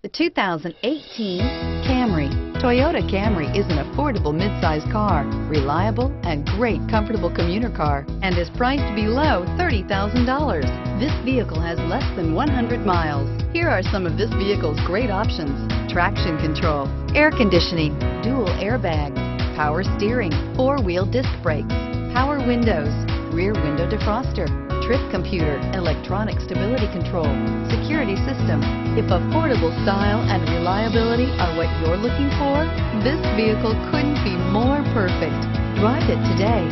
The 2018 Camry. Toyota Camry is an affordable midsize car, reliable and great comfortable commuter car, and is priced below $30,000. This vehicle has less than 100 miles. Here are some of this vehicle's great options: traction control, air conditioning, dual airbags, power steering, four-wheel disc brakes, power windows, rear window defroster, trip computer, electronic stability control, security system. If affordable style and reliability are what you're looking for, this vehicle couldn't be more perfect. Drive it today.